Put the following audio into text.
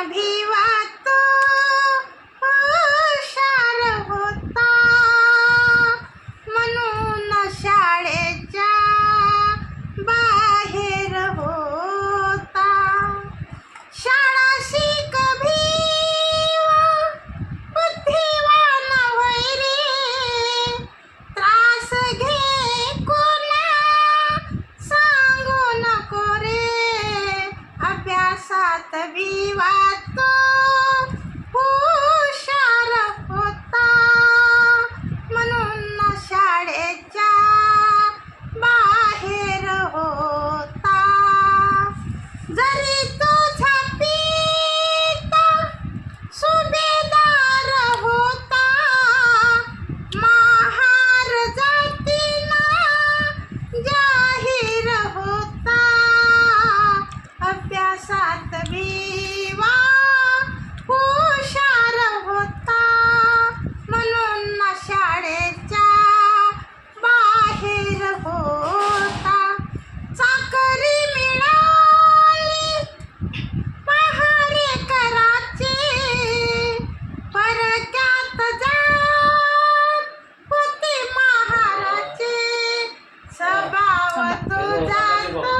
भिवातो हुशार होता, म्हणून शाळेच्या बाहेर होता. शाळा शिक भिवा बुद्धिवान होय रे, त्रास घे कोणा सांगू नको रे. अभ्यासात भिवातो हुशार होता, म्हणून शाळेच्या बाहेर होता. जरी तुझा पिता सुभेदार होता, महार जातीना जाहीर होता. अभ्यासात भिवा हुशार होता, म्हणून शाळेच्या बाहेर होता. चाकरी मिळाली पहारे कराचे, परक्यात जात होते महाराचे. स्वभाव तुझा तो